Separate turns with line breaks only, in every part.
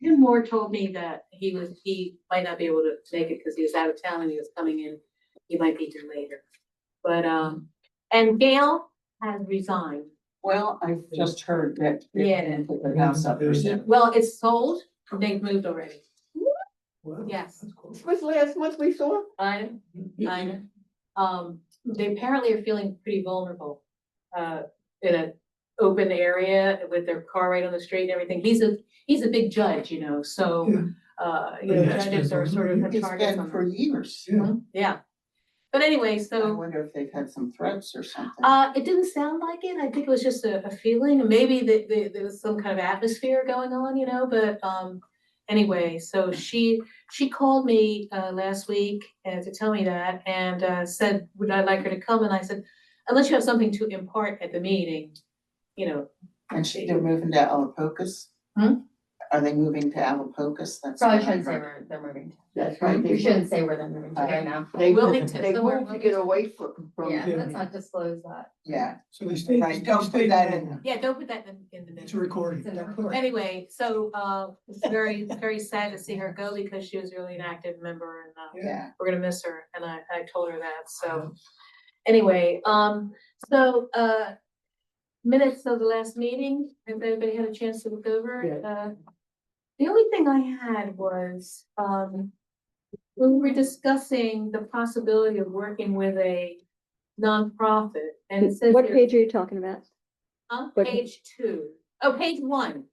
Tim Moore told me that he might not be able to make it because he was out of town and he was coming in. He might be here later. But, and Gail has resigned.
Well, I just heard that.
Yeah.
They put their house up for sale.
Well, it's sold. They've moved already.
Wow,
Yes.
that's cool.
Was last month we saw?
I they apparently are feeling pretty vulnerable, in an open area with their car right on the street and everything. He's a big judge, you know, so, you know,
Yeah, it's
judges
been
are
for
sort of
years.
a
It's
target
been
on
for
them.
years.
Yeah.
Yeah. But anyway,
I
so,
wonder if they've had some threats or something.
it didn't sound like it. I think it was just a feeling. Maybe there was some kind of atmosphere going on, you know, but, anyway, so she called me, last week, to tell me that and, said, would I like her to come? And I said, unless you have something to impart at the meeting, you know.
And they're moving to Alapocas?
Hmm?
Are they moving to Alapocas? That's
Probably
what I
shouldn't say
heard.
where they're moving to.
That's right.
We shouldn't say where they're moving to right now.
They
Wilmington.
They
So
moved to get away from.
Yeah,
Yeah.
let's not disclose that.
Yeah,
So they stayed.
right, don't put that in.
Yeah, don't put that in the
It's
minute.
a recording.
It's in the report.
Anyway, so, it's very, very sad to see her go because she was really an active member and,
Yeah,
we're gonna miss her. And I told her that, so. Anyway, minutes of the last meeting, has everybody had a chance to look over?
Yeah.
The only thing I had was, when we were discussing the possibility of working with a nonprofit, and it says.
What
here-
page are you talking about?
On
what-
page 2. Oh, page 1.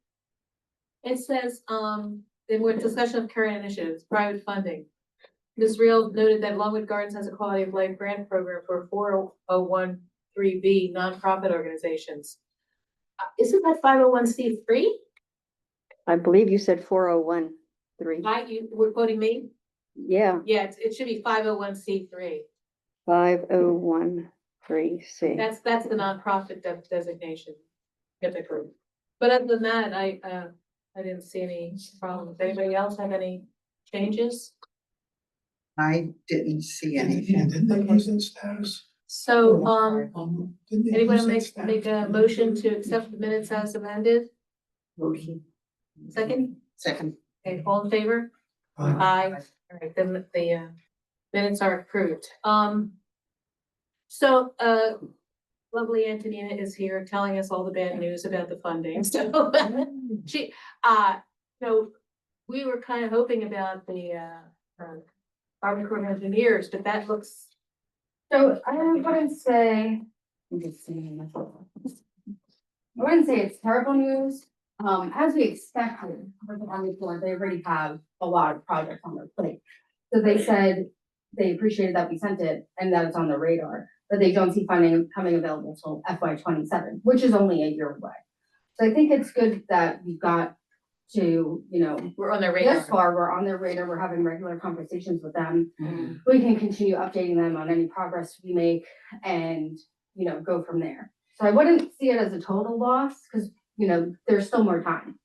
It says, then we're discussion of current initiatives, private funding. Ms. Real noted that Longwood Gardens has a quality of life grant program for 4013B nonprofit organizations. Isn't that 501c3?
I believe you said 4013.
You were quoting me?
Yeah,
Yeah, it should be 501c3.
5013C.
That's the nonprofit designation, typically. But other than that, I didn't see any problems. Anybody else have any changes?
I didn't see
Yeah,
anything.
didn't they lose that status?
So,
Didn't they
anyone
lose that
make a
status?
motion to accept the minutes as amended?
Motion.
Second?
Second.
Okay, all in favor? Aye. All right, then the minutes are approved. So, lovely Antonina is here telling us all the bad news about the funding. So she, so we were kind of hoping about the Army Corps of Engineers, but that looks.
So I wouldn't say, I wouldn't say it's terrible news. As we expected, with the Army Corps, they already have a lot of projects on their plate. So they said they appreciated that we sent it and that it's on their radar, but they don't see funding coming available till FY27, which is only a year away. So I think it's good that we got to, you know,
We're on their radar.
this far, we're on their radar, we're having regular conversations with them.
Mhm.
We can continue updating them on any progress we make and, you know, go from there. So I wouldn't see it as a total loss, because, you know, there's still more time.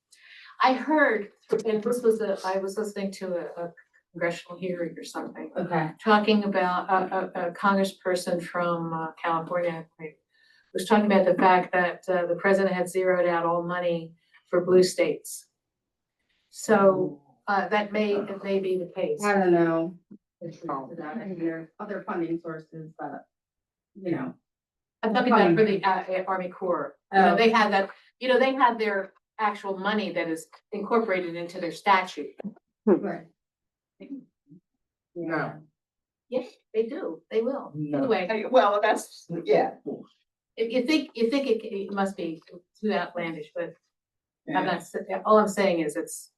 I heard, and this was I was listening to a congressional hearing or something,
Okay.
talking about a congressperson from California, I think, was talking about the fact that the president had zeroed out all money for blue states. So it may be the case.
I don't know. the truth to that. I mean, there are other funding sources that, you know.
I'm talking about for the Army Corps. You know,
Oh.
they have that, you know, they have their actual money that is incorporated into their statute.
Right.
No.
Yes, they do. They will.
No.
Anyway,
Well, that's, yeah.
if you think it must be too outlandish, but I'm
Yeah.
not, all I'm saying is it's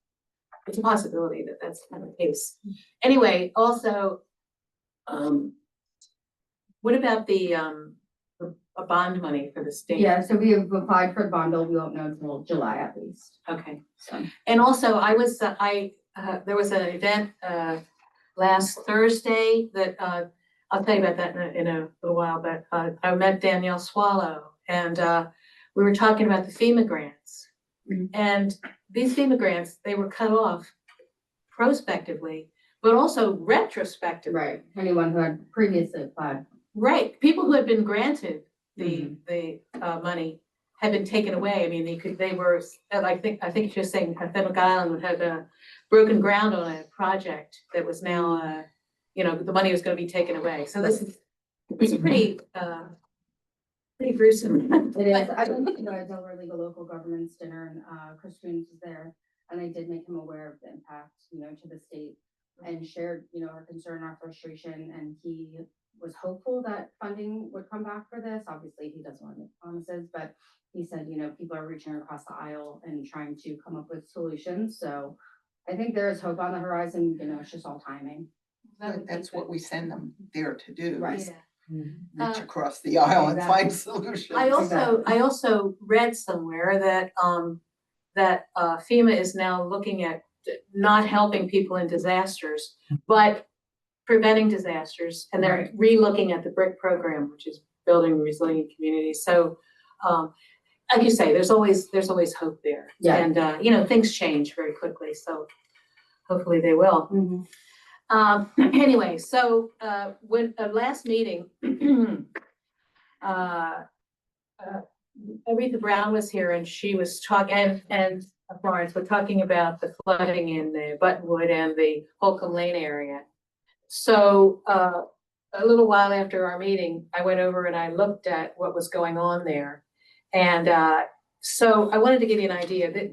a possibility that that's kind of the case. Anyway, also, what about a bond money for the state?
Yeah, so we have applied for the bond bill, we won't know until July at least,
Okay.
so.
And also, I was, there was an event, last Thursday that, I'll tell you about that in a little while, but, I met Danielle Swallow and, we were talking about the FEMA grants.
Mhm.
And these FEMA grants, they were cut off prospectively, but also retrospectively.
Right, anyone who had previously applied.
Right, people who had been granted the money had been taken away. I mean, they were, I think she was saying Fenwick Island had broken ground on a project that was now, the money was gonna be taken away. So it's pretty gruesome.
It is, I went to the Delaware League of Local Governments dinner and Chris Jones was there. And I did make him aware of the impact, to the state and shared, our concern, our frustration, and he was hopeful that funding would come back for this. Obviously, he doesn't want to make promises, but he said, people are reaching across the aisle and trying to come up with solutions. So I think there is hope on the horizon, it's just all timing.
That's what we send them there to do.
Right.
is
Yeah.
Reach across the aisle and
Exactly.
find solutions.
I also read somewhere that FEMA is now looking at not helping people in disasters, but preventing disasters, and they're re-looking at the BRIC program, which is building resilient communities. So, like you say, there's always hope there.
Yeah.
And things change very quickly, so hopefully they will.
Mm-hmm.
Anyway, so when last meeting, Aretha Brown was here and she was talking, and Florence were talking about the flooding in the Buttonwood and the Holcomb Lane area. So a little while after our meeting, I went over and I looked at what was going on there. And so I wanted to give you an idea that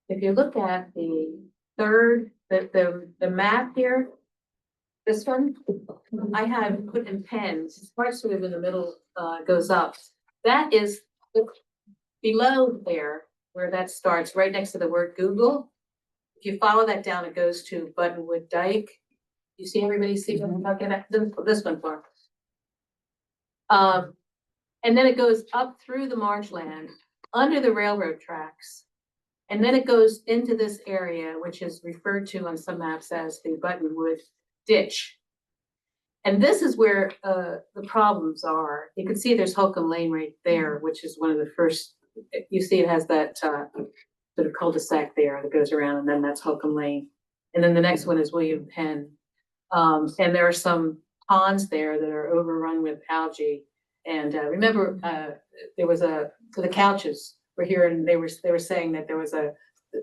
if you look at the third, the map here, this one, I have put in pens, it's part sort of in the middle, goes up. That is below there, where that starts, right next to the word Google. If you follow that down, it goes to Buttonwood Dike. You see, everybody see what I'm talking about? This one for. And then it goes up through the marshland, under the railroad tracks. And then it goes into this area, which is referred to on some maps as the Buttonwood Ditch. And this is where the problems are. You can see there's Holcomb Lane right there, which is one of the first, you see it has that sort of cul-de-sac there that goes around, and then that's Holcomb Lane. And then the next one is William Penn. And there are some ponds there that are overrun with algae. And remember, there was the Couches were here, and they were saying that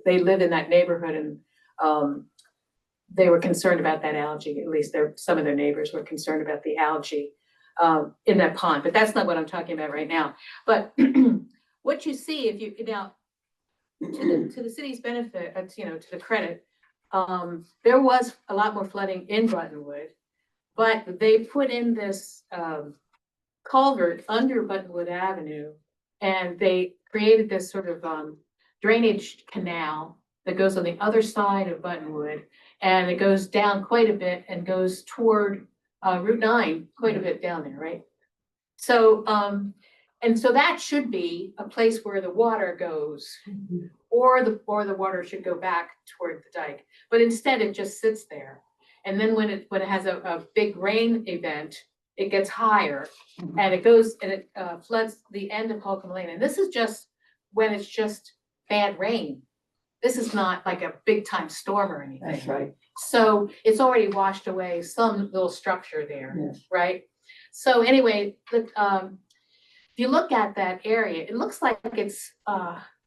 they lived in that neighborhood, and they were concerned about that algae. At least some of their neighbors were concerned about the algae in that pond. But that's not what I'm talking about right now. But what you see, if you now to the city's benefit, to the credit, there was a lot more flooding in Buttonwood, but they put in this culvert under Buttonwood Avenue, and they created this sort of drainage canal that goes on the other side of Buttonwood, and it goes down quite a bit and goes toward Route 9, quite a bit down there, right? So, and so that should be a place where the water goes, or the water should go back toward the dike. But instead, it just sits there. And then when it has a big rain event, it gets higher, and it goes and it floods the end of Holcomb Lane. And this is just when it's just bad rain. This is not like a big time storm or anything.
That's right.
So it's already washed away some little structure there,
Yes.
right? So anyway, if you look at that area, it looks like it's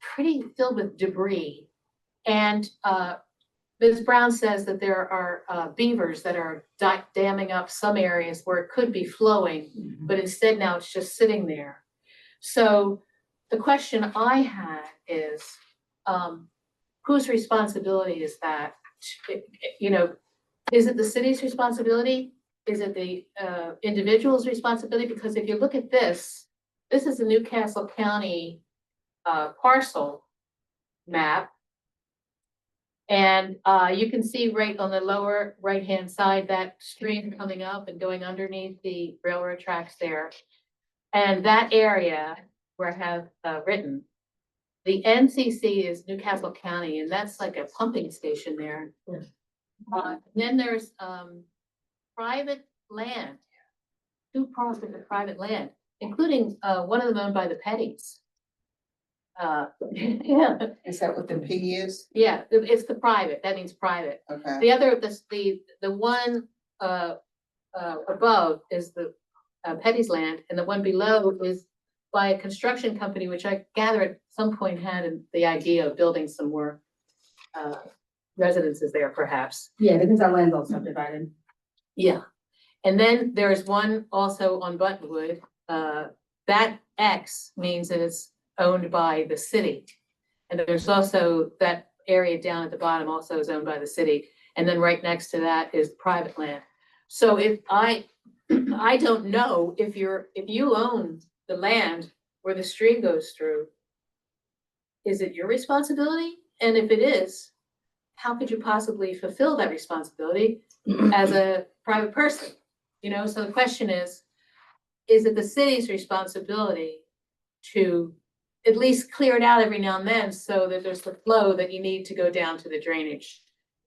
pretty filled with debris. And Ms. Brown says that there are beavers that are damming up some areas where it could be flowing, but instead now it's just sitting there. So the question I had is, whose responsibility is that? Is it the city's responsibility? Is it the individual's responsibility? Because if you look at this is a Newcastle County parcel map. And you can see right on the lower right-hand side, that stream coming up and going underneath the railroad tracks there. And that area where I have written, the NCC is Newcastle County, and that's like a pumping station there. Then there's private land, 2 parcels of private land, including one of them owned by the Pettys. Yeah,
Is that what the P is?
yeah, it's the private, that means private.
Okay.
The other, the one above is the Petty's land, and the one below is by a construction company, which I gather at some point had the idea of building some more residences there perhaps.
Yeah, because that land's all subdivided.
Yeah. And then there's one also on Buttonwood, that X means that it's owned by the city. And there's also that area down at the bottom also is owned by the city. And then right next to that is private land. So if I don't know if you own the land where the stream goes through, is it your responsibility? And if it is, how could you possibly fulfill that responsibility as a private person? You know, so the question is it the city's responsibility to at least clear it out every now and then so that there's the flow that you need to go down to the drainage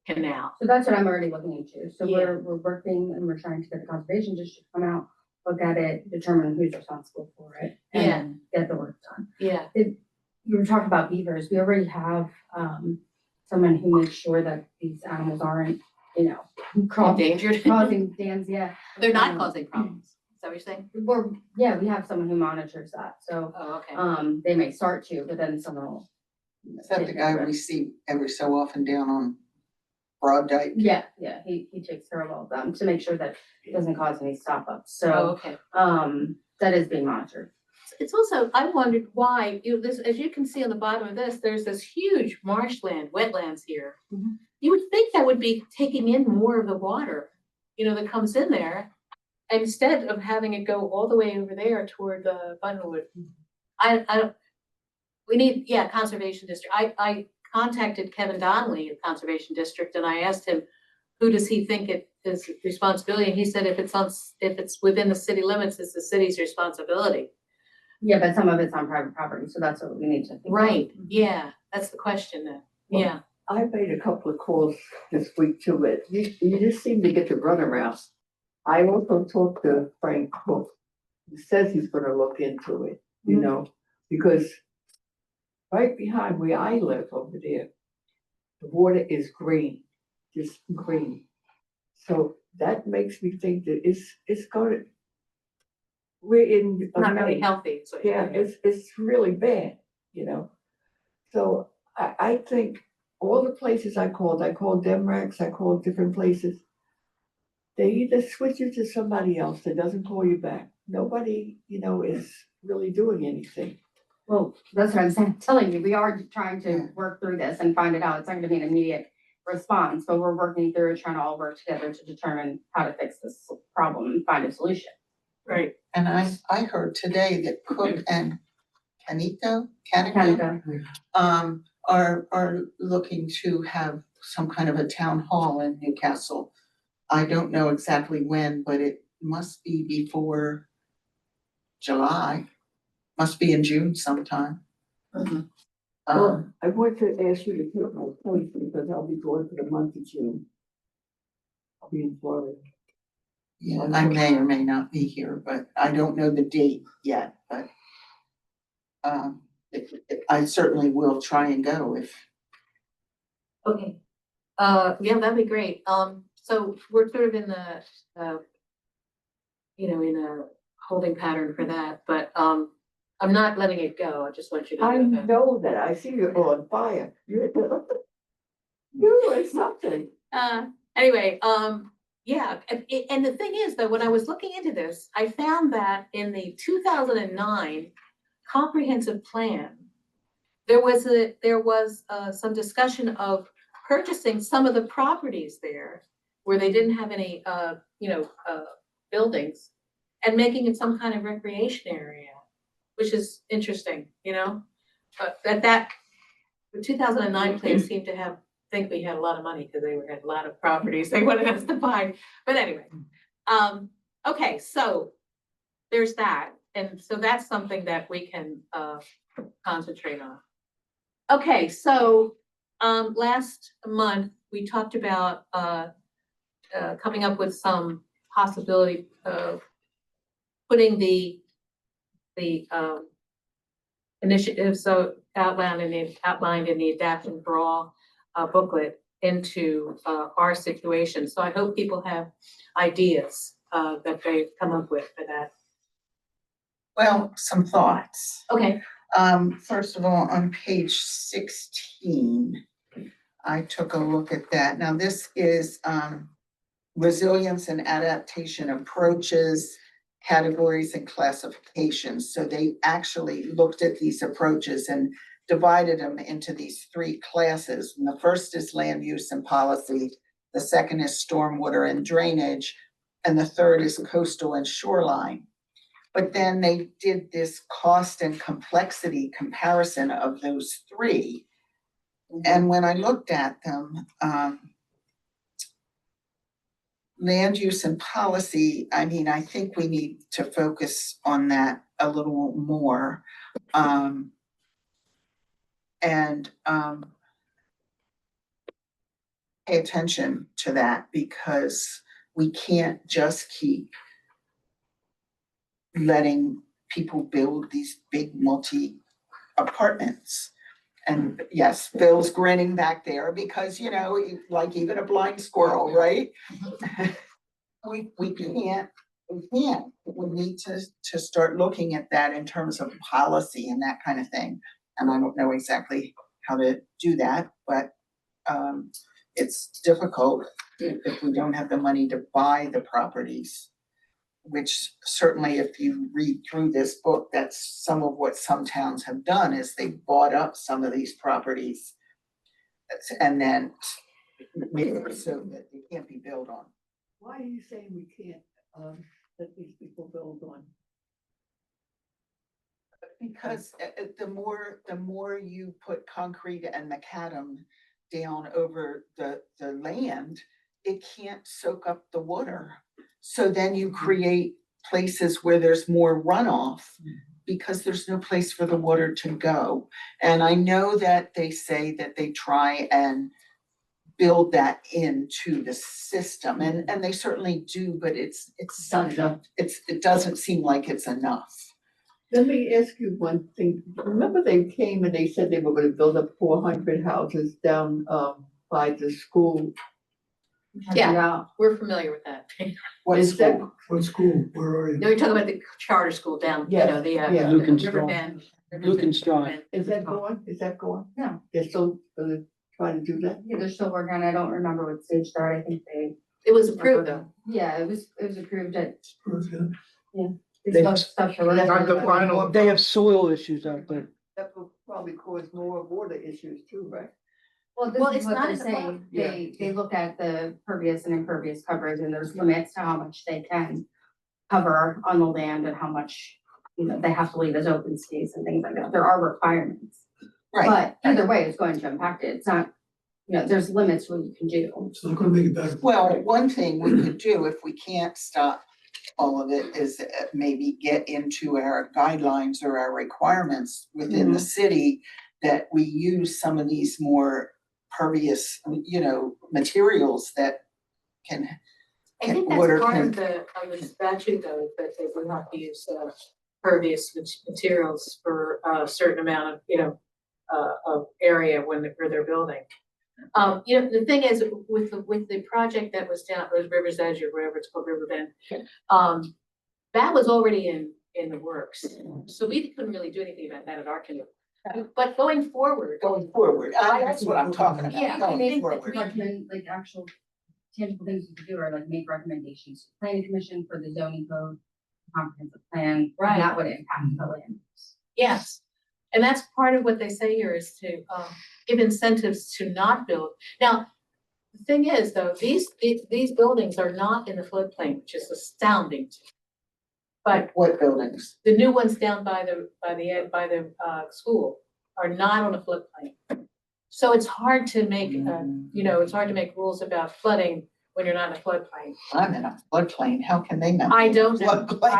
canal?
So that's what I'm already looking into. So
Yeah.
we're working and we're trying to get the conservation district to come out, look at it, determine who's responsible for it, and get the work done.
Yeah,
You were talking about beavers. We already have someone who makes sure that these animals aren't, you know,
endangered.
causing dams. Yeah,
They're not causing problems. Is that what you're saying?
we have someone who monitors that. So
Oh, okay.
they may start to, but then someone will.
Is that the guy we see every so often down on Broad Dyke?
Yeah, he takes care of all of them to make sure that it doesn't cause any stop ups.
Oh,
So
okay.
that is being monitored.
It's also, I wondered why, this, as you can see on the bottom of this, there's this huge marshland, wetlands here.
Mhm.
You would think that would be taking in more of the water, that comes in there, instead of having it go all the way over there toward the Buttonwood. I don't, we need, conservation district. I contacted Kevin Donnelly at Conservation District and I asked him, who does he think it is responsibility? And he said, if it's within the city limits, it's the city's responsibility.
Yeah, but some of it's on private property, so that's what we need to think.
Right, yeah, that's the question then, yeah.
I made a couple of calls this week too, but you just seem to get the runaround. I also talked to Frank Cook, who says he's gonna look into it, because right behind where I live over there, the water is green, just green. So that makes me think that it's gonna, we're in.
Not really healthy, so.
Yeah, it's really bad, So I think all the places I called Demrex, I called different places. They either switch you to somebody else that doesn't call you back. Nobody, is really doing anything.
Well, that's what I'm saying, telling you, we are trying
Yeah.
to work through this and find it out. It's not gonna be an immediate response, but we're working through it, trying to all work together to determine how to fix this problem and find a solution.
Right,
And I heard today that Cook and Canico,
Canada.
are looking to have some kind of a town hall in Newcastle. I don't know exactly when, but it must be before July, must be in June sometime.
Mhm.
Well, I want to ask you to put my place because I'll be going for the month of June. I'll be in Florida.
Yeah, I may or may not be here, but I don't know the date yet, but I certainly will try and go if.
okay. Yeah, that'd be great. So we're sort of in the, in a holding pattern for that, but, I'm not letting it go. I just want you to
I
know that.
know that. I see you're on fire. You're doing something.
Anyway, yeah, and the thing is though, when I was looking into this, I found that in the 2009 comprehensive plan, there was some discussion of purchasing some of the properties there where they didn't have any, buildings and making it some kind of recreation area, which is interesting, But the 2009 plan seemed to think we had a lot of money because they had a lot of properties they wanted us to buy. But anyway, okay, so there's that. And so that's something that we can concentrate on. Okay, so last month we talked about coming up with some possibility of putting the initiatives outlined in the Adaption for All booklet into our situation. So I hope people have ideas that they've come up with for that.
Well, some thoughts.
Okay,
First of all, on page 16, I took a look at that. Now, this is, resilience and adaptation approaches, categories and classifications. So they actually looked at these approaches and divided them into these three classes. And the first is land use and policy, the second is stormwater and drainage, and the third is coastal and shoreline. But then they did this cost and complexity comparison of those three. And when I looked at them, land use and policy, I mean, I think we need to focus on that a little more. And pay attention to that, because we can't just keep letting people build these big multi apartments. And yes, Bill's grinning back there because, you know, like even a blind squirrel, right? We can't, we need to start looking at that in terms of policy and that kind of thing. And I don't know exactly how to do that, but it's difficult if we don't have the money to buy the properties. Which certainly, if you read through this book, that's some of what some towns have done, is they bought up some of these properties and then made it so that they can't be built on.
Why are you saying we can't, let these people build on?
Because the more you put concrete and macadam down over the land, it can't soak up the water. So then you create places where there's more runoff because there's no place for the water to go. And I know that they say that they try and build that into the system, and they certainly do, but it's
Not enough.
it doesn't seem like it's enough.
Let me ask you one thing. Remember they came and they said they were gonna build up 400 houses down, by the school?
Yeah. we're familiar with that.
What
Is that-
school?
What school, where are you?
No, you're talking about the charter school down, you know, the
Yeah.
Luke and
River
Strong.
Bend.
Luke and Strong.
Is that going? Is that going?
No.
They're still gonna try to do that?
Yeah, they're still working on it. I don't remember what stage they're at. I think they.
It was approved though.
Yeah, it was approved at.
They-
They still have stuff to work
Not
on,
the
but-
final.
They have soil issues out there.
That will probably cause more water issues too, right?
Well,
Well,
this
it's
is what
not
they're
in the
saying.
Yeah.
They look at the pervious and impervious coverage and there's limits to how much they can cover on the land and how much, you know, they have to leave as open space and things like that. There are requirements.
Right,
But either way, it's going to impact it. It's not, you know, there's limits to what you can do.
It's not gonna make it better.
well, one thing we could do if we can't stop all of it is maybe get into our guidelines or our requirements within the city, that we use some of these more pervious, you know, materials that can.
I think
water
that's part
can-
of the statute though, that they will not use pervious materials for a certain amount of, you know, of area where they're building. You know, the thing is, with the project that was down at River's Edge or wherever it's called, River Bend, that was already in the works. So we couldn't really do anything about that at our community. But going forward,
That's what I'm talking about.
Yeah, I
going
think
forward.
that recommend, like, actual tangible things you can do are like make recommendations to planning commission for the zoning code, comprehensive plan.
Right.
And that would impact the land.
yes. And that's part of what they say here is to give incentives to not build. Now, the thing is though, these buildings are not in the floodplain, which is astounding to me. But
What buildings?
the new ones down by the school are not on a floodplain. So it's hard to make, you know, it's hard to make rules about flooding when you're not in a floodplain.
I'm in a floodplain, how can they not?
I
be in a
don't know, I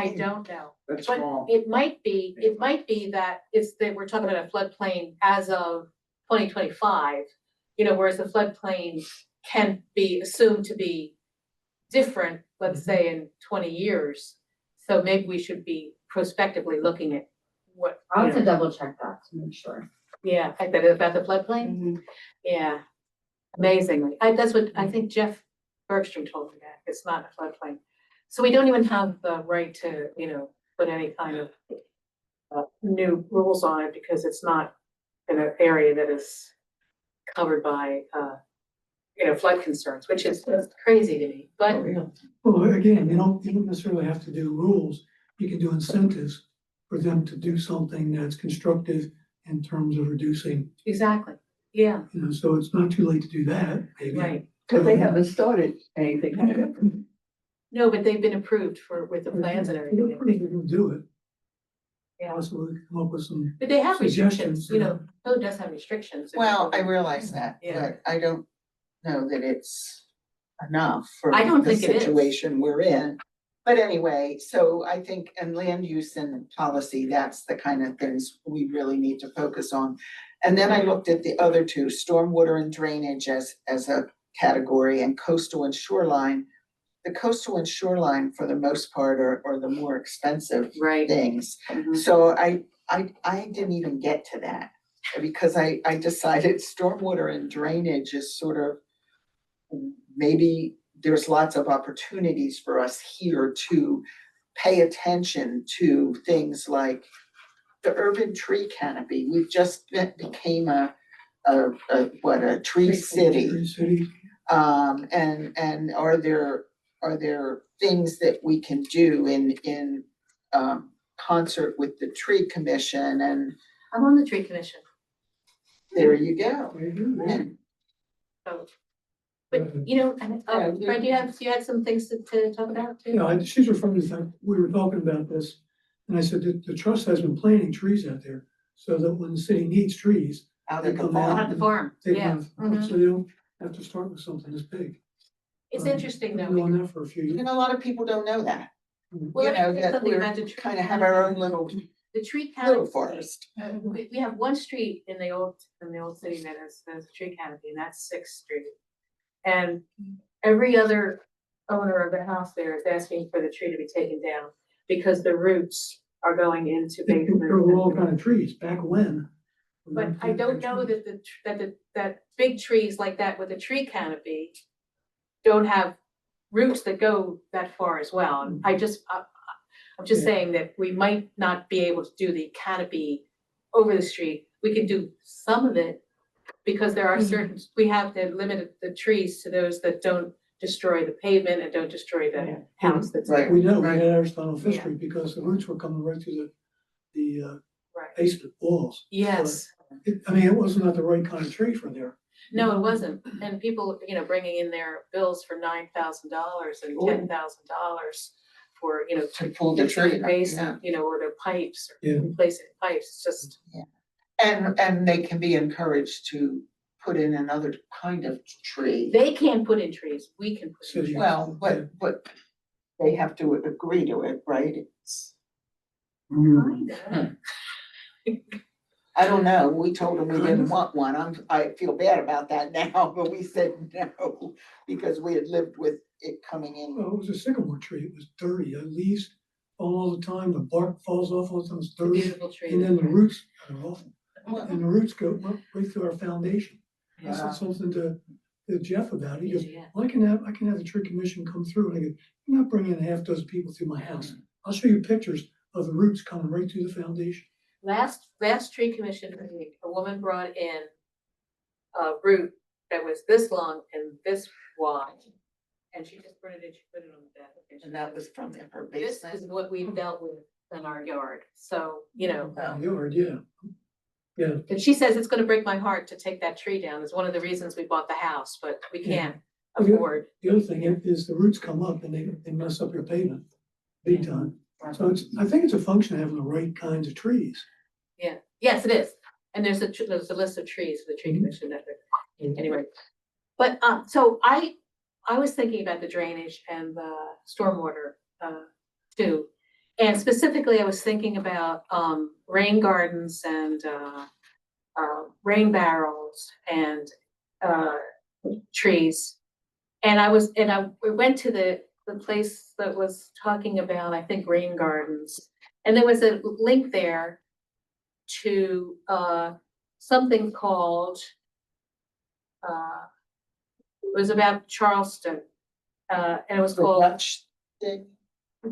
floodplain?
don't know.
That's
But
wrong.
it might be that it's that we're talking about a floodplain as of 2025, you know, whereas the floodplain can be assumed to be different, let's say in 20 years. So maybe we should be prospectively looking at what,
I'll
you
have to
know,
double check that to make sure.
yeah, like that about the floodplain, yeah. Amazingly, that's what I think Jeff Bergstrom told me, that it's not a floodplain. So we don't even have the right to, you know, put any kind of new rules on it because it's not in an area that is covered by, flood concerns, which is crazy to me, but
Well, again, you don't necessarily have to do rules. You can do incentives for them to do something that's constructive in terms of reducing,
exactly, yeah,
so it's not too late to do that, maybe.
right.
But they haven't started anything. have they?
No, but they've been approved with the plans and
They're
everything,
pretty good to do it.
yeah.
Also, we can come up with some
But they have
suggestions.
restrictions, code does have restrictions.
Well, I realize that,
Yeah.
but I don't know that it's enough for
I don't
the
think it is.
situation we're in. But anyway, so I think in land use and policy, that's the kind of things we really need to focus on. And then I looked at the other two, stormwater and drainage as a category, and coastal and shoreline. The coastal and shoreline, for the most part, are the more expensive
Right.
things.
Mhm.
So I didn't even get to that, because I decided stormwater and drainage is sort of, maybe there's lots of opportunities for us here to pay attention to things like the urban tree canopy. We've just became a tree city.
Tree city.
And are there things that we can do in concert with the tree commission? And
I'm on the tree commission,
there you go.
There you go.
so. But, Fred, you had some things to talk about too?
She's referring to the fact, we were talking about this, and I said that the trust has been planting trees out there, so that when the city needs trees,
Out
They
at the
come
farm.
Out at the farm,
they
yeah.
have,
Mhm.
so they don't have to start with something this big.
It's interesting
We've
though.
been doing that for a few
You
years.
know, a lot of people don't know that,
Well,
you
let me
know,
say
that
something
we're
about the tree
kind of have our own
canopy. The tree
little
canopy.
forest.
We have one street in the old city that has a tree canopy, and that's Sixth Street. And every other owner of the house there is asking for the tree to be taken down because the roots are going into
There were all kind
basement.
of trees back when.
But I don't know that big trees like that with a tree canopy don't have roots that go that far as well. And I'm just
Yeah.
saying that we might not be able to do the canopy over the street. We can do some of it because there are certain, we have to limit the trees to those that don't destroy the pavement and don't destroy
Yeah.
the house that's
Right.
there.
We know, we had Aristotle on Fifth
Yeah.
Street because the roots were coming right through the
Right.
basement walls.
Yes,
It wasn't the right kind of tree for there.
no, it wasn't. And people, bringing in their bills for $9,000 and
Ooh.
$10,000 for,
To pull the
fixing the
tree up,
basement, or the pipes, or
Yeah.
replacing pipes, it's just,
And they can be encouraged to put in another kind of tree.
they can't put in trees, we can put in
City.
trees.
Well, but they have to agree to it, right? It's,
Kinda.
I don't know, we told them we didn't want one, I feel bad about that now, but we said no, because we had lived with it coming in.
Well, it was a sycamore tree. It was dirty. The leaves fall all the time. The bark falls off all the time. It's
It's a
dirty.
beautiful tree.
And then the roots are off.
Well,
And the roots go right through our foundation. I
Wow.
said something to Jeff about it. He goes,
Yeah.
well, I can have the tree commission come through. And I go, I'm not bringing a half dozen people through my house. I'll show you pictures of the roots coming right through the foundation.
Last tree commission meeting, a woman brought in a root that was this long and this wide. And she just printed it, she put it on the back.
And that was from her
This is
basement.
what we've dealt with in our yard, so,
Wow.
Yard, yeah. Yeah.
and she says it's gonna break my heart to take that tree down, it's one of the reasons we bought the house, but we can't
Yeah.
afford.
The other thing is the roots come up and they mess up your pavement big time. So I think it's a function of having the right kinds of trees.
Yeah, yes, it is, and there's a list of trees for the tree
Mhm.
commission that, anyway. But, so I was thinking about the drainage and the stormwater, too. And specifically, I was thinking about, rain gardens and, rain barrels and, trees. And we went to the place that was talking about, I think, rain gardens. And there was a link there to, something called, it was about Charleston, and it was
The
called,
Dutch thing.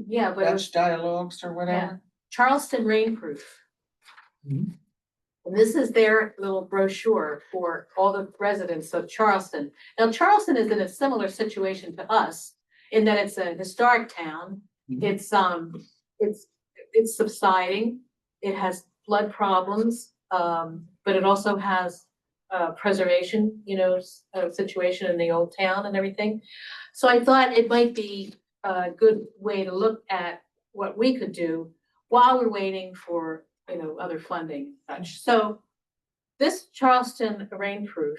Yeah, but it was
Dutch dialogues or
Yeah,
whatever.
Charleston Rainproof.
Mhm.
And this is their little brochure for all the residents of Charleston. Now, Charleston is in a similar situation to us in that it's a historic town.
Mhm.
It's subsiding. It has flood problems, but it also has preservation, situation in the old town and everything. So I thought it might be a good way to look at what we could do while we're waiting for, other funding and such. So this Charleston Rainproof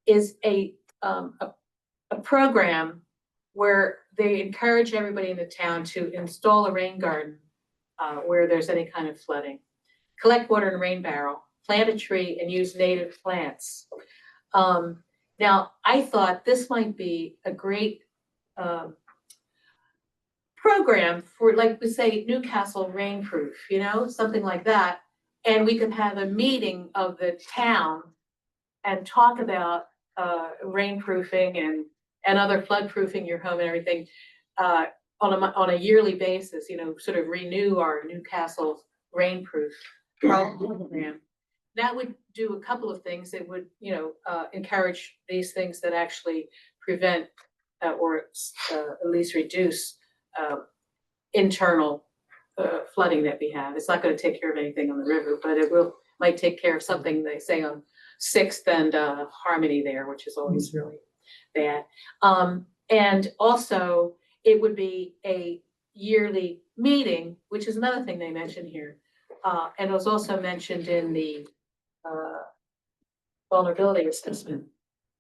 is a program where they encourage everybody in the town to install a rain garden where there's any kind of flooding, collect water in a rain barrel, plant a tree, and use native plants. Now, I thought this might be a great um, program for, like we say, Newcastle Rainproof, something like that. And we could have a meeting of the town and talk about rainproofing and other floodproofing your home and everything on a yearly basis, sort of renew our Newcastle Rainproof program. That would do a couple of things. It would, encourage these things that actually prevent or at least reduce internal flooding that we have. It's not going to take care of anything on the river, but might take care of something they say on Sixth and Harmony there, which is always really bad. And also, it would be a yearly meeting, which is another thing they mentioned here. And it was also mentioned in the vulnerability assessment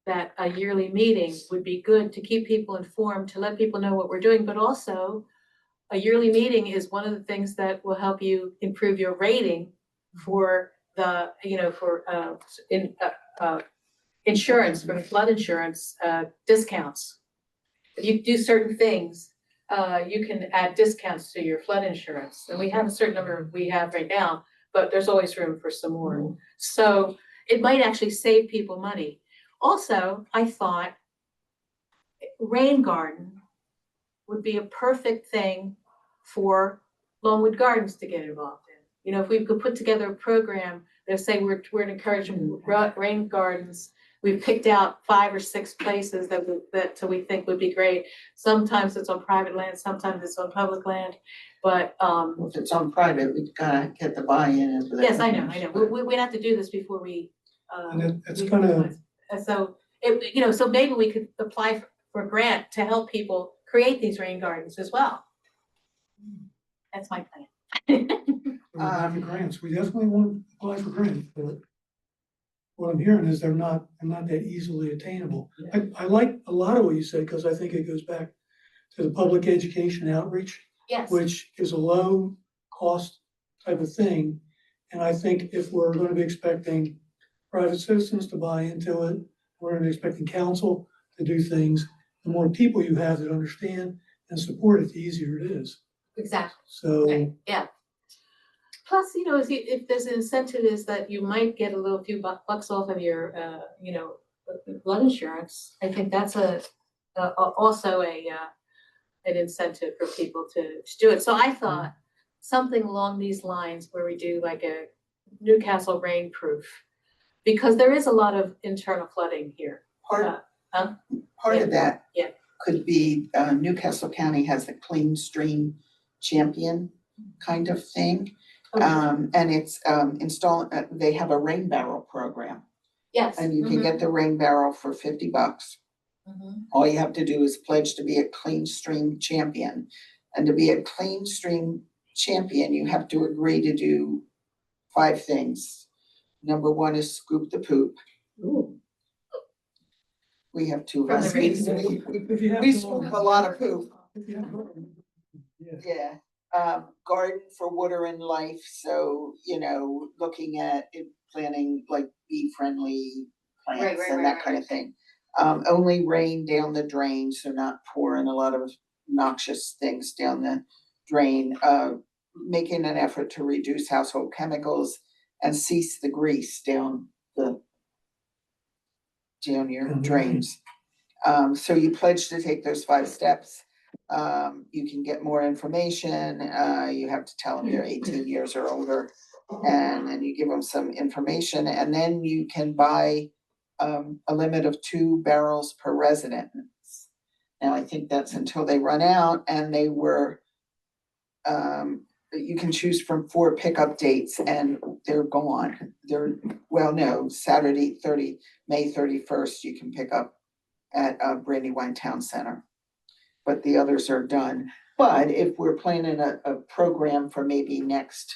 that a yearly meeting would be good to keep people informed, to let people know what we're doing, but also a yearly meeting is one of the things that will help you improve your rating for the, insurance, for flood insurance, discounts. If you do certain things, you can add discounts to your flood insurance. And we have a certain number we have right now, but there's always room for some more. So it might actually save people money. Also, I thought rain garden would be a perfect thing for Longwood Gardens to get involved in. If we could put together a program that say we're encouraging rain gardens, we've picked out 5 or 6 places that we think would be great. Sometimes it's on private land, sometimes it's on public land, but
If it's on private, we've gotta get the buy-in of the.
yes, I know. We'd have to do this before we.
And it's
we-
kind of,
And so so maybe we could apply for a grant to help people create these rain gardens as well. That's my plan.
for grants, we definitely want to apply for grants, but what I'm hearing is they're not that easily attainable. I like a lot of what you said, because I think it goes back to the public education outreach,
Yes,
which is a low cost type of thing. And I think if we're gonna be expecting private citizens to buy into it, we're gonna be expecting council to do things, the more people you have that understand and support it, the easier it is.
exactly.
So,
Right, yeah. Plus, if there's an incentive is that you might get a little few bucks off of your, flood insurance. I think that's also an incentive for people to do it. So I thought something along these lines where we do like a Newcastle rainproof, because there is a lot of internal flooding here.
Part
Yeah.
of that.
Yeah.
Could be, Newcastle County has a clean stream champion kind of thing. And it's, they have a rain barrel program,
Yes.
and you can get the rain barrel for $50.
Mhm.
All you have to do is pledge to be a clean stream champion. And to be a clean stream champion, you have to agree to do 5 things. Number 1 is scoop the poop.
Ooh.
We have 2 of
From the
us.
rain
if you have.
We scoop a lot of poop.
If you have- Yeah.
Yeah, garden for water and life, so, looking at it, planting like bee-friendly plants
Right,
and that kind of thing. Only rain down the drain, so not pouring a lot of noxious things down the drain. Making an effort to reduce household chemicals and cease the grease down your
Down the
drains. So you pledge to take those 5 steps. You can get more information, you have to tell them you're 18 years or older. And then you give them some information, and then you can buy a limit of 2 barrels per resident. Now, I think that's until they run out, and they were, you can choose from 4 pickup dates and they're gone. They're, well, no, Saturday, May 31st, you can pick up at Brandywine Town Center. But the others are done. But if we're planning a program for maybe next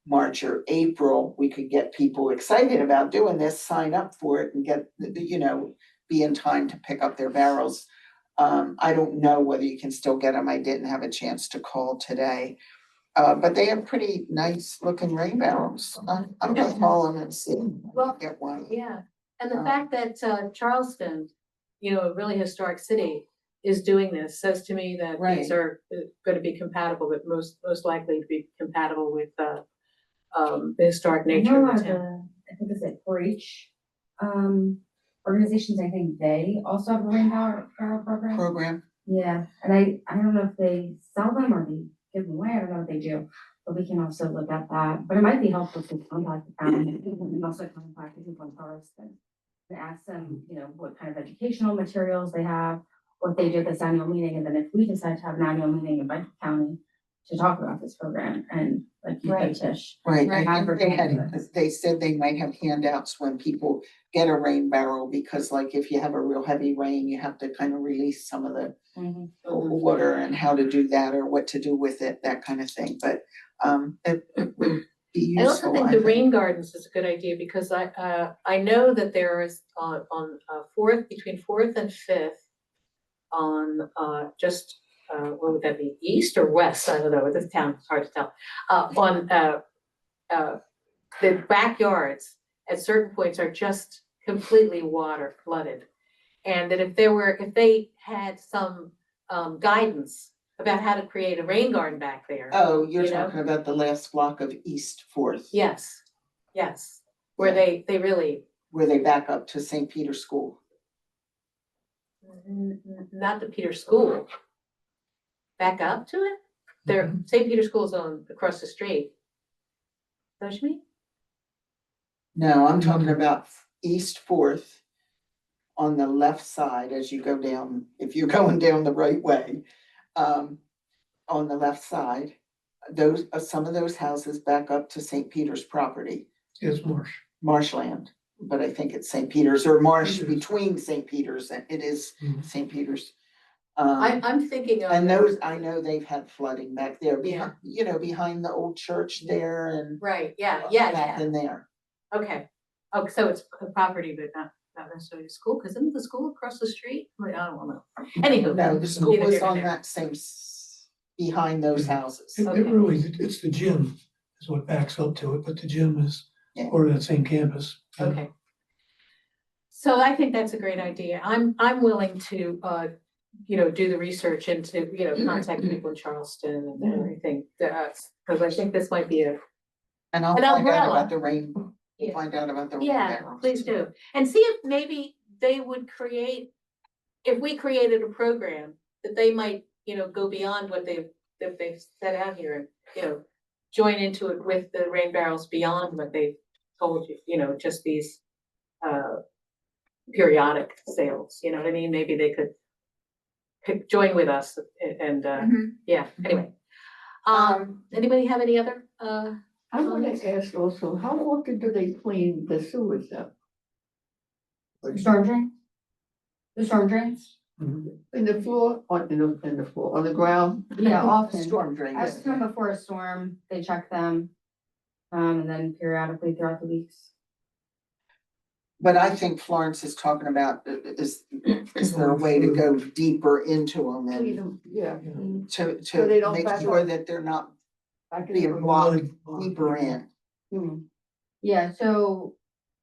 March or April, we could get people excited about doing this, sign up for it and get, be in time to pick up their barrels. I don't know whether you can still get them. I didn't have a chance to call today. But they have pretty nice looking rain barrels. I'm gonna call them and see.
Well,
Get one.
Yeah, and the fact that Charleston, a really historic city, is doing this says to me that these
Right.
are gonna be compatible, but most likely to be compatible with the historic
I
nature
know a
of
lot
the
of
town.
I think it's like 4-H, organizations, I think they also have a rain barrel program.
Program.
Yeah, and I don't know if they sell them or they give them away, I don't know what they do, but we can also look at that, but it might be helpful to contact the town, and also contact the people in Charleston. And ask them, what kind of educational materials they have, what they do at this annual meeting, and then if we decide to have an annual meeting in Bedford County to talk about this program, and like you
Right.
said, Tish.
Right,
Right.
I think they said they might have handouts when people get a rain barrel, because like if you have a real heavy rain, you have to kind of release some of the water and how to do that or what to do with it, that kind of thing, but it would be
I also
useful,
think the rain gardens is a good idea, because I know that there is on between 4th and 5th on just what would that be, east or west? I don't know, this town, it's hard to tell. On the backyards at certain points are just completely water flooded. And that if they had some guidance about how to create a rain garden back there.
Oh, you're
you know?
talking about the last block of East Fourth.
Yes, where they really,
Where they back up to St. Peter's School.
not the Peter School. Back up to it? There, St. Peter's School's on across the street. Don't you mean?
No, I'm talking about East Fourth on the left side as you go down, if you're going down the right way. On the left side, those, some of those houses back up to St. Peter's property,
It's marsh.
marshland. But I think it's St. Peter's or marsh
Peters.
between St. Peter's and it is
Mhm.
St. Peter's.
I'm thinking of.
And those, I know they've had flooding back there,
Yeah.
behind the old church there and
Right, yeah,
back in there.
okay. Oh, so it's a property, but not necessarily a school, because isn't the school across the street? Wait, I don't know. Anywho.
No, the school
neither
is
here nor
on
there.
that same, behind those houses.
It
Okay.
really, it's the gym is what backs up to it, but the gym is
Yeah.
part of that same campus.
Okay. So I think that's a great idea. I'm willing to, do the research and to, contact people in Charleston and everything. Because I think this might be
And I'll
An
find out
umbrella.
about the rain,
Yeah.
find out about the rain
Yeah,
barrels.
please do. And see if maybe they would if we created a program, that they might, go beyond what they've set out here and, join into it with the rain barrels beyond what they've told you, just these periodic sales, you know what I mean? Maybe they could join with us and, yeah, anyway. Anybody have any other,
I want to ask also, how often do they clean the sewers up?
The storm drain? The storm drains?
In the floor, in the floor, on the ground?
Yeah, often.
Storm drains.
As time before a storm, they check them, and then periodically throughout the weeks.
But I think Florence is talking about, is there a way to go deeper into them
Clean
and
them, yeah.
to
they don't
make
back
sure
up.
that they're not
Back in
being
the-
blocked deeper in?
Yeah, so,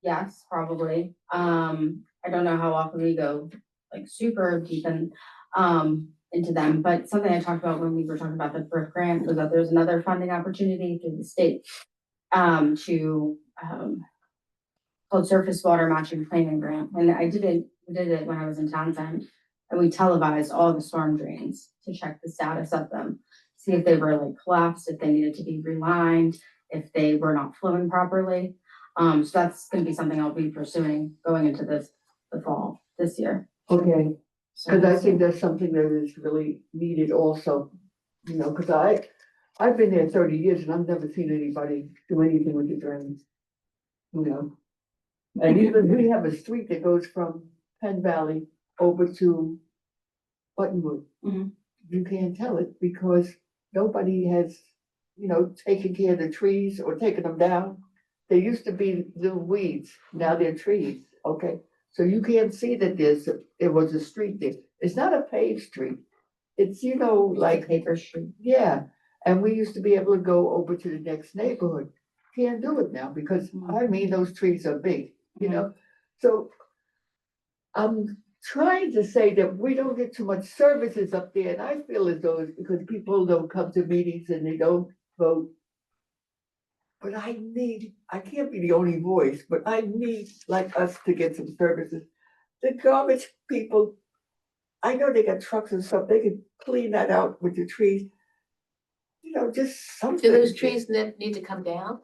yes, probably. I don't know how often we go, like, super deep into them, but something I talked about when we were talking about the birth grant was that there's another funding opportunity through the state, called Surface Water Matching Planning Grant, and we did it when I was in Townsend. and we televised all the storm drains to check the status of them. See if they were like collapsed, if they needed to be relined, if they were not flowing properly. So that's gonna be something I'll be pursuing going into the fall this year.
Okay,
So
cause I
we'll see.
think that's something that is really needed also, you know, cause I've been there 30 years and I've never seen anybody do anything with the drains. You know, and even we have a street that goes from Penn Valley over to Buttonwood.
Mhm.
You can't tell it because nobody has, you know, taken care of the trees or taken them down. They used to be little weeds, now they're trees, okay? So you can't see that it was a street there. It's not a paved street. It's, you know, like,
Paper street.
yeah, and we used to be able to go over to the next neighborhood. Can't do it now because, I mean, those trees are big, you know? So I'm trying to say that we don't get too much services up there, and I feel as though it's because people don't come to meetings and they don't vote. But I can't be the only voice, but I need like us to get some services. The garbage people, I know they got trucks and stuff, they could clean that out with the trees. You know, just something.
Do those trees need to come down?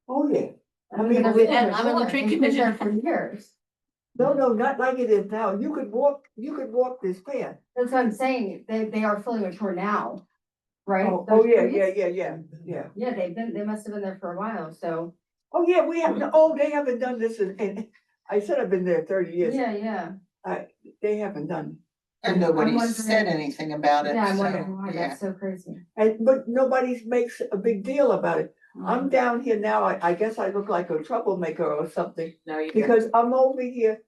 Oh, yeah. I
And
mean,
that's
we-
what they're
I'm on the
doing.
tree
They've been there
commission.
For years.
No, not like it is now. You could walk this path.
That's what I'm saying. They are fully mature now, right?
Oh,
Those
yeah,
trees?
yeah.
Yeah, they must have been there for a while, so,
Oh, yeah, we have, oh, they haven't done this and I said I've been there 30 years.
yeah.
They haven't done.
And
I'm
nobody
wondering-
said anything about it,
Yeah, I'm
so,
wondering why.
yeah.
That's so crazy.
But nobody makes a big deal about it.
Mm-hmm.
I'm down here now, I guess I look like a troublemaker or something,
No, you don't.
because I'm over here.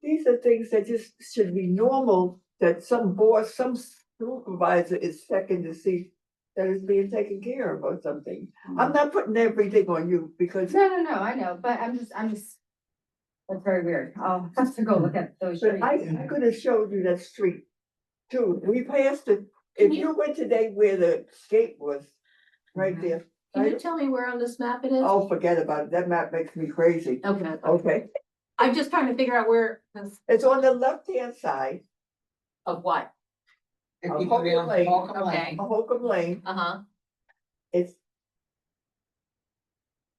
These are things that just should be normal, that some boss, some supervisor is checking to see that it's being taken care of or something. I'm not putting everything on you because,
No, I know, but I'm just, that's very weird. I'll have to go look at those
but
trees.
I could have showed you that street too. We passed it. If you went today where the gate was, right there.
Can you tell me where on this map it is?
Oh, forget about it. That map makes me crazy.
Okay,
Okay,
I'm just trying to figure out where,
it's on the left-hand side
of what?
If
of
you go down
Holcomb Lane.
Holcomb
Okay.
Lane,
of Holcomb Lane.
Uh-huh.
It's.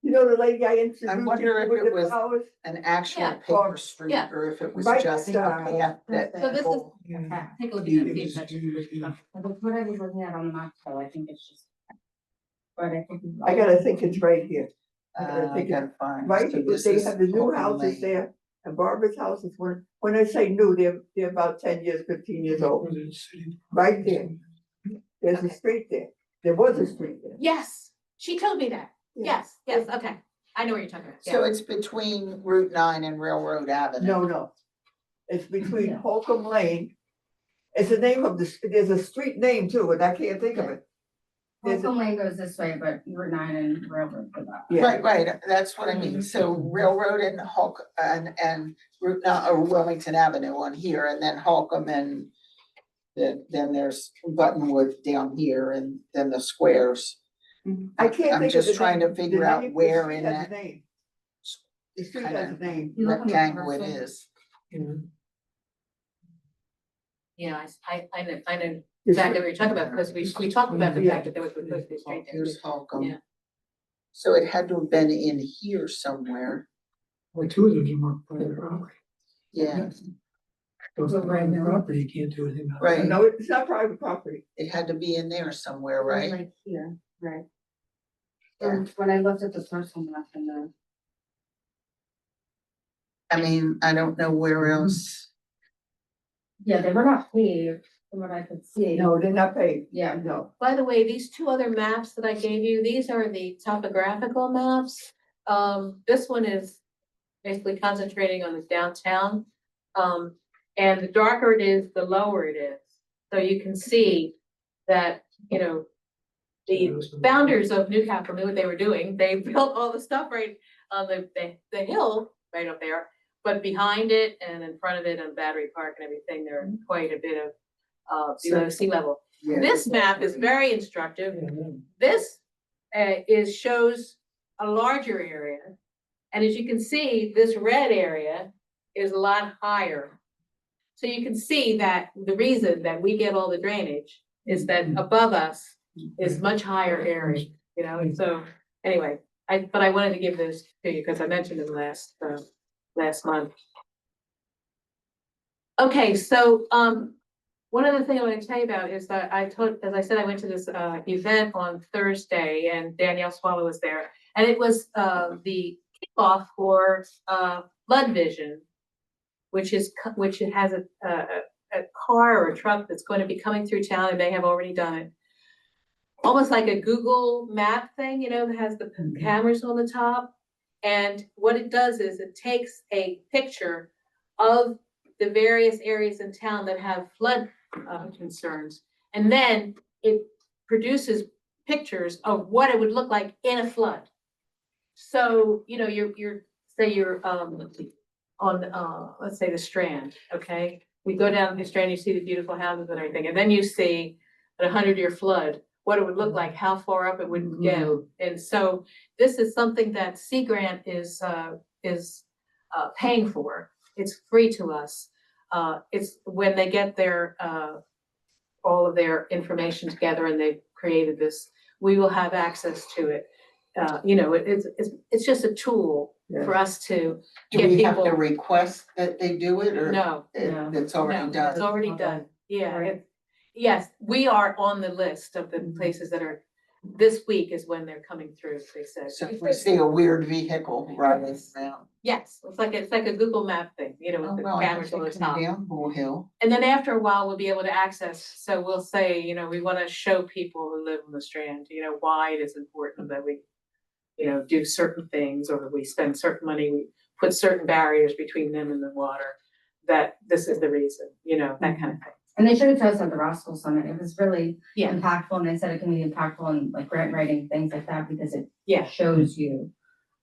You know the lady I introduced
I
you
wonder if
with
it
the
was
flowers?
an actual
Yeah.
paper street
Yeah.
or if it was
Right,
just a path that.
So this is-
people-
Yeah.
Take a look at
It
that. see if
was
that's-
used, yeah.
That's what I was looking at on the map, so I think it's just. But I think.
I gotta think it's right here. I gotta
I
think
gotta find.
Right,
so
because
this
they
is
have the new
Holcomb
houses
Lane.
there, and Barbara's house is when I say new, they're about 10 years, 15 years old.
Was it city?
Right there. There's a street there. There was a street there.
Yes, she told me that.
Yeah.
Yes, okay. I know what you're talking about.
So
Yeah.
it's between Route 9 and Railroad Avenue.
No. It's between
Yeah.
Holcomb Lane. It's the name of there's a street name too, and I can't think of it. There's a-
Holcomb Lane goes this way, but Route 9 and Railroad go that way.
Yeah.
Right, that's what I mean. So Railroad and and Route 9 or Wilmington Avenue on here, and then Holcomb and then there's Buttonwood down here and then the squares.
I can't
I'm
think of
just
the
trying
name.
to figure
The
out
name- the
where
street
in
has a
that
name. The street
kinda
has a name.
You look on the
rectangle it
parcel.
is.
Yeah, I know exactly what you're talking about, because we talked about the fact that there was supposed to be a street there.
Here's Holcomb.
Yeah.
So it had to have been in here somewhere.
Well, two of those are marked private property.
Yeah,
So it's not private property, you can't do anything about it.
Right.
No, it's not private property.
it had to be in there somewhere, right?
Like here, right.
Yeah.
When I looked at the parcel map and the.
I mean, I don't know where else.
Yeah, they were not paved from what I could see.
No, they're not paid.
Yeah,
No.
By the way, these two other maps that I gave you, these are the topographical maps. This one is basically concentrating on the downtown. And the darker it is, the lower it is. So you can see that, you know, the founders of Newcastle knew what they were doing. They built all the stuff right on the hill right up there. But behind it and in front of it on Battery Park and everything, there are quite a bit of below sea level.
Yeah.
This map is very instructive. This shows a larger area. And as you can see, this red area is a lot higher So you can see that the reason that we get all the drainage is that above us is much higher area, you know, and so, anyway, but I wanted to give this to you because I mentioned it last month. Okay, so, one other thing I want to tell you about is that as I said, I went to this, event on Thursday and Danielle Swallow was there. And it was, the kickoff for, Flood Vision, which it has a car or a truck that's going to be coming through town, and they have already done it. Almost like a Google map thing, you know, that has the cameras on the top. And what it does is it takes a picture of the various areas in town that have flood concerns. And then it produces pictures of what it would look like in a flood. So, you know, you're on, let's say the Strand, okay? We go down the Strand, you see the beautiful houses and everything, and then you see a 100-year flood, what it would look like, how far up it would go. And so this is something that Sea Grant is paying for. It's free to us. It's when they get their, all of their information together and they've created this, we will have access to it. You know, it's just a tool for us to
Do
get
we have to
people.
request that they do it or?
No,
It's already
no,
done?
it's already done. Yeah,
Right.
yes, we are on the list of the places that are, this week is when they're coming through, they said.
So if we see a weird vehicle riding around.
Yes, it's like a Google map thing, you know,
Oh,
with the
well, I
cameras on the
think come
top.
down Bull Hill.
And then after a while, we'll be able to access, so we'll say, you know, we want to show people who live on the Strand, you know, why it is important that we, you know, do certain things, or we spend certain money, we put certain barriers between them and the water, that this is the reason, you know, that kind of thing.
And they showed it to us at the Roskell Summit. It was really
Yeah,
impactful, and they said it can be impactful in like grant writing, things like that, because it
yeah,
shows you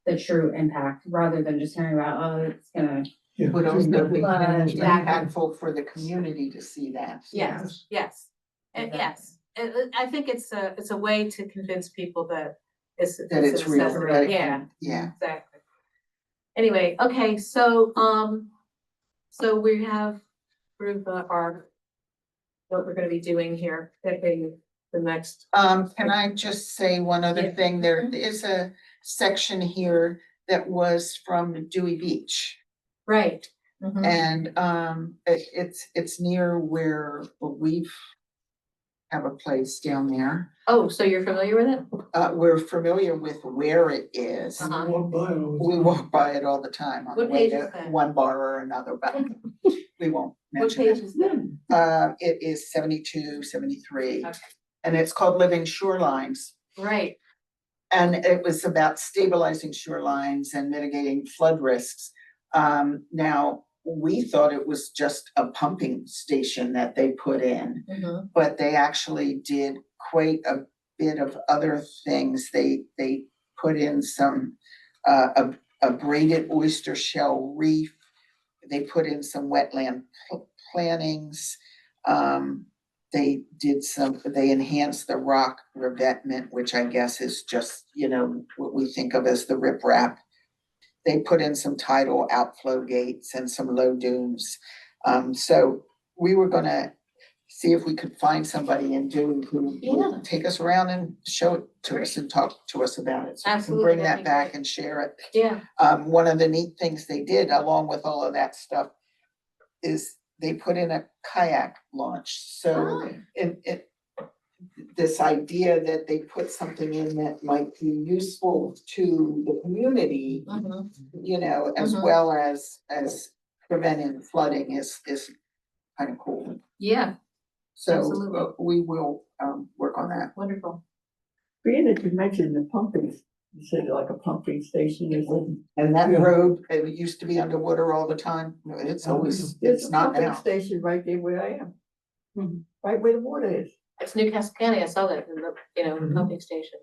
the true impact, rather than just hearing about, oh, it's gonna.
Yeah.
Would also be
Exactly.
impactful for the community to see that.
yes, yes, and yes. I think it's a way to convince people that
That it's
a
real.
necessity.
that it
Yeah,
can- Yeah.
exactly. Anyway, okay, so we have sort of what we're gonna be doing here, picking the next.
Can I just say one other
Yeah.
thing? There is a section here that was from Dewey Beach.
Right. Mhm.
And it's near where we've have a place down there.
Oh, so you're familiar with it?
We're familiar with where it is.
Uh-huh.
Walk by it all the
We
time.
walk by it all the time on the
What
way
page is
to
that?
one bar or another, but we won't
What
mention
page
it.
is that?
It is 72, 73,
Okay.
and it's called Living Shorelines.
Right,
And it was about stabilizing shorelines and mitigating flood risks. Now, we thought it was just a pumping station that they put in,
mhm,
but they actually did quite a bit of other things. They put in some, a braided oyster shell reef. They put in some wetland plantings. They enhanced the rock revetment, which I guess is just, you know, what we think of as the riprap. They put in some tidal outflow gates and some low dunes. So we were gonna see if we could find somebody in Dewey who
Yeah.
would take us around and show it to us and talk to us about it. So we can
Absolutely,
bring
that'd
that
be
back
great.
and share it.
yeah,
One of the neat things they did along with all of that stuff is they put in a kayak launch. So
Oh.
this idea that they put something in that might be useful to the community,
mhm,
you know, as
Mhm.
well as preventing flooding is kind of cool.
yeah,
So
Absolutely.
we will work on that.
wonderful.
Being that you mentioned the pumping, you said like a pumping station or something.
And that
Yeah.
road, it used to be underwater all the time. It's always,
There's
it's
a
not
pumping
now.
station right there where I am.
Mhm.
Right where the water is.
It's Newcastle County, I saw that in the, you know,
Mhm.
pumping station.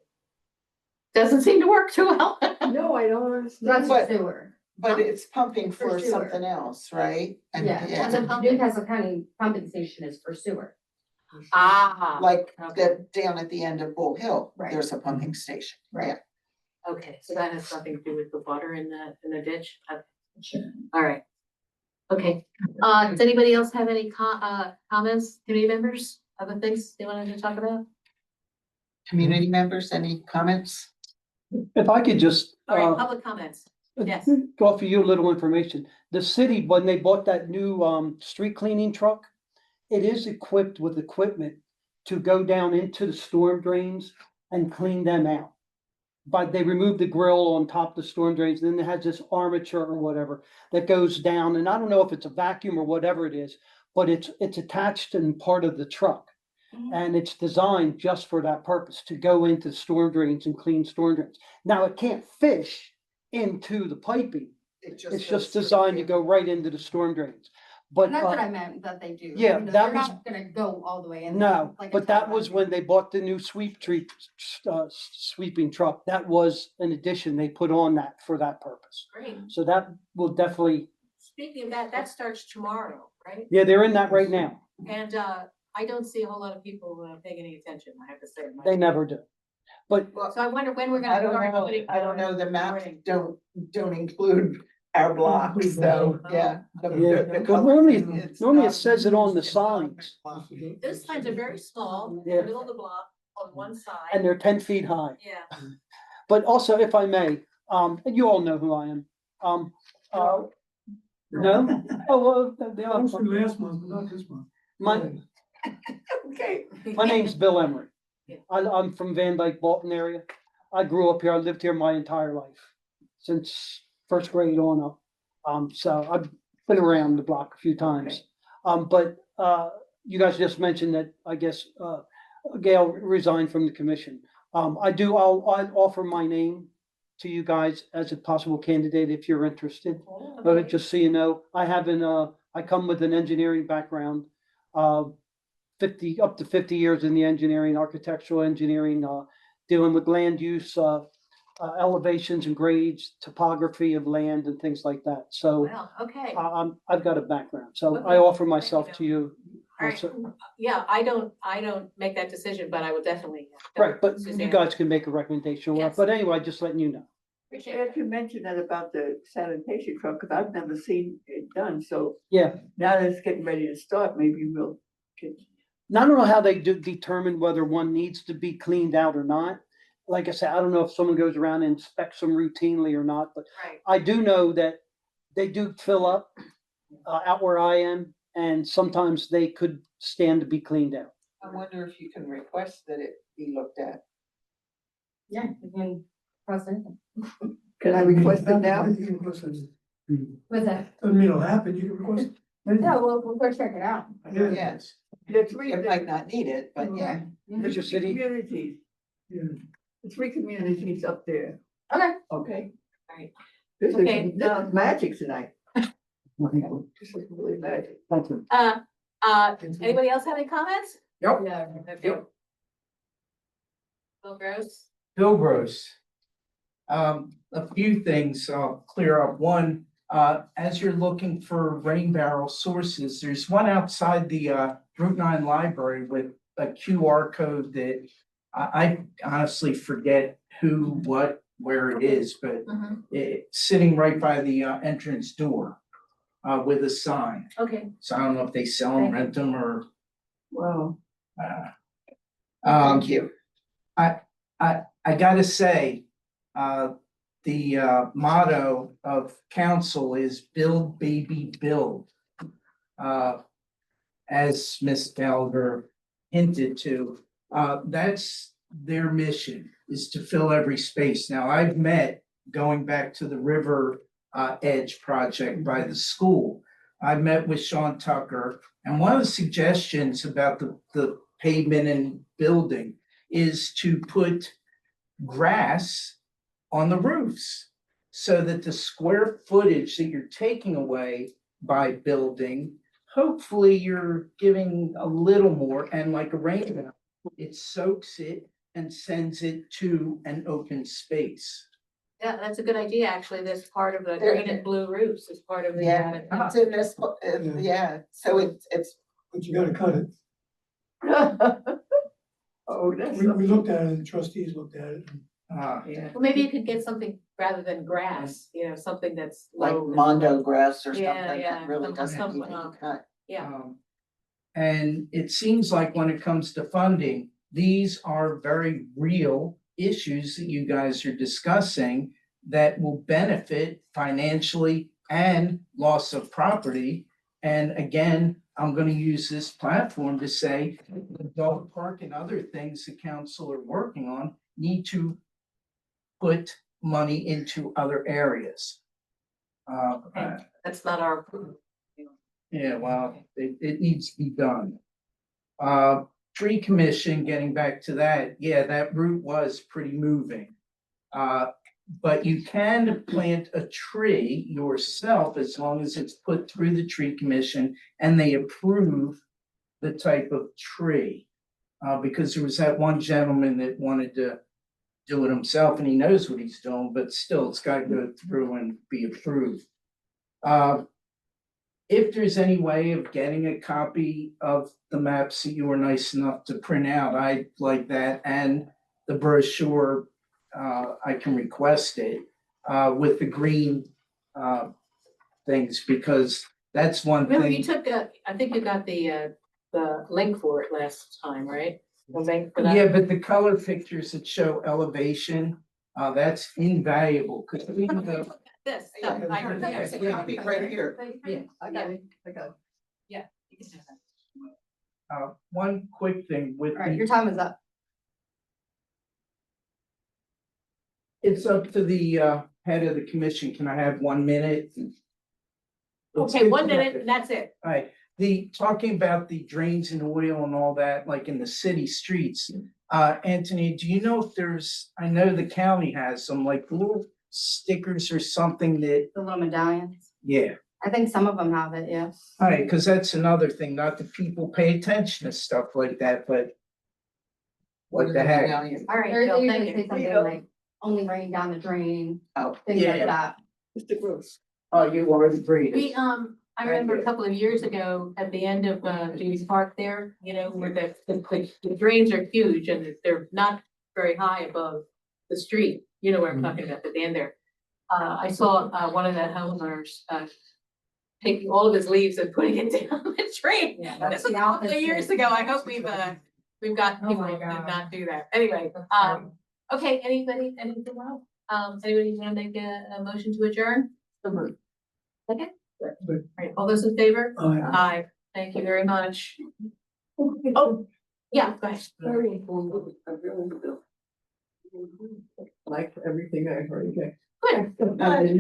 Doesn't seem to work too well.
No, I don't understand.
That's
But-
sewer.
But it's pumping
For
for
sewer.
something else, right? And
Yeah, the Newcastle County pumping station is for sewer.
Ah.
Like
Okay.
down at the end of Bull Hill,
Right.
there's a pumping station.
Right.
Yeah.
Okay, so that has nothing to do with the water in the ditch?
Sure.
All right. Okay, does anybody else have any comments, community members, other things they wanted to talk about?
Community members, any comments?
If I could just,
All right, public comments, yes.
offer you a little information. The city, when they bought that new, street cleaning truck, it is equipped with equipment to go down into the storm drains and clean them out. But they removed the grill on top of the storm drains, and then it has this armature or whatever that goes down, and I don't know if it's a vacuum or whatever it is, but it's attached and part of the truck. And it's designed just for that purpose, to go into storm drains and clean storm drains. Now, it can't fish into the piping. It's just designed to go right into the storm drains. But
And that's what I meant, that they do.
yeah,
You know,
that
they're
was-
not gonna go all the way in.
no,
like a
but that
truck.
was when they bought the new sweeping truck. That was an addition they put on that for that purpose.
Great.
So that will definitely,
Speaking of that, that starts tomorrow, right?
yeah, they're in that right now.
And, I don't see a whole lot of people paying any attention, I have to say.
They never do. But
So I wonder when we're
I
gonna
don't
start
know,
putting.
I don't know, the maps
Morning.
don't include our blocks, so, yeah. the-
Yeah,
the
but
color-
normally
it's
it
not-
says it on the signs.
Those signs are very small, in
Yeah.
the middle of the block, on one side.
And they're 10 feet high.
Yeah,
But also, if I may, and you all know who I am. No? Oh, well,
That was
the
for last month, but not this month.
Okay,
my name's Bill Emery.
Yeah.
I'm from Van Dyke, Bolton area. I grew up here. I lived here my entire life, since first grade on up. So I've been around the block a few times. But you guys just mentioned that, I guess, Gail resigned from the commission. I'll offer my name to you guys as a possible candidate if you're interested. But
okay.
just so you know, I come with an engineering background, 50 years in the engineering, architectural engineering, dealing with land use, elevations and grades, topography of land and things like that. So
Well, okay,
I've got a background, so
Okay.
I offer
Thank
myself
you,
to you.
all right, yeah, I don't make that decision, but I would definitely.
Right, but you
Suzanne.
guys can make a recommendation,
Yes.
but anyway, just letting you know.
Appreciate
Glad
it.
you mentioned that about the sanitation truck, because I've never seen it done, so
Yeah,
now that it's getting ready to start, maybe we'll get.
and I don't know how they do determine whether one needs to be cleaned out or not. Like I said, I don't know if someone goes around and inspects them routinely or not, but
Right,
I do know that they do fill up out where I am, and sometimes they could stand to be cleaned out.
I wonder if you can request that it be looked at.
Yeah, you can cross it.
Can I request it now?
You can request it.
What's that?
Doesn't mean it'll happen, you can request. it.
Yeah, we'll go check it out.
Yeah.
Yes,
The three,
it might not need it, but yeah.
Where's your city?
communities,
Yeah.
the three communities up there,
Okay.
okay?
Right.
This
Okay,
is magic tonight. This is really magic.
Thank you.
anybody else have any comments?
Yep.
Yeah.
Okay. Bill Gross?
Bill Gross. A few things I'll clear up. One, as you're looking for rain barrel sources, there's one outside the Route 9 library with a QR code that I honestly forget who, what, where it is, but it's sitting right by the entrance door with a sign.
Okay,
So I don't know if they sell them, rent them, or
Wow.
Thank you.
I gotta say, the motto of council is build, baby, build. As Ms. Gallagher hinted to, that's their mission, is to fill every space. Now, I've met, going back to the River Edge project by the school, I met with Sean Tucker, and one of the suggestions about the pavement and building is to put grass on the roofs so that the square footage that you're taking away by building, hopefully you're giving a little more, and like a rain, it soaks it and sends it to an open space.
yeah, that's a good idea, actually, this part of the
There-
green and blue roofs is part of the.
Yeah, it's in this, yeah, so it's,
But you gotta cut it.
Oh, that's.
We looked at it, and the trustees looked at it, and
Yeah.
Well, maybe you could get something rather than grass, something that's
Like
low.
mondo grass or
Yeah,
something
yeah,
that really
some-
doesn't
some,
need to be cut.
Yeah,
And it seems like when it comes to funding, these are very real issues that you guys are discussing that will benefit financially and loss of property. And again, I'm gonna use this platform to say the dog park and other things the council are working on need to put money into other areas.
Okay. that's not our.
Yeah, well, it needs to be done. Tree commission, getting back to that, yeah, that route was pretty moving. But you can plant a tree yourself as long as it's put through the tree commission and they approve the type of tree. Because there was that one gentleman that wanted to do it himself and he knows what he's doing, but still, it's gotta go through and be approved. If there's any way of getting a copy of the maps that you were nice enough to print out, I'd like that, and the brochure, I can request it, with the green, things, because that's one
Remember, you
thing.
took, I think you got the link for it last time, right? The link for that?
Yeah, but the color pictures that show elevation, that's invaluable, because we can go.
This,
Yeah,
I heard that.
there's a copy right here.
Yeah, I got it, I got it.
You can have that.
One quick thing with
All right,
the.
your time is up.
It's up to the head of the commission. Can I have 1 minute? Let's
Okay,
get
1
to
minute
that.
and that's it.
Alright, the talking about the drains and oil and all that, like in the city streets. Anthony, do you know if there's, I know the county has some like little stickers or something that,
The little medallions.
yeah.
I think some of them have it, yeah.
Alright, cause that's another thing, not that people pay attention to stuff like that, but. What the heck?
All right,
Or
Bill,
they
thank
usually
you.
say something like, only rain down the drain,
Oh,
things like
Yeah.
that.
Mr. Gross.
Oh, you already agreed.
We, I remember a couple of years ago, at the end of, Judy's Park there, where the drains are huge and they're not very high above the street. You know where I'm talking about, at the end there. I saw, one of the homeowners, taking all of his leaves and putting it down the drain.
Yeah,
This was a couple of years ago. I hope we've got
Oh
people
my
that did
God.
not do that. Anyway, okay, anybody, anything else? Anybody wanna make a motion to adjourn? Second? All right, all those in favor? Aye, thank you very much. Oh, yeah, go ahead.
Very informative, I really do. Like everything I heard.
Good.
I didn't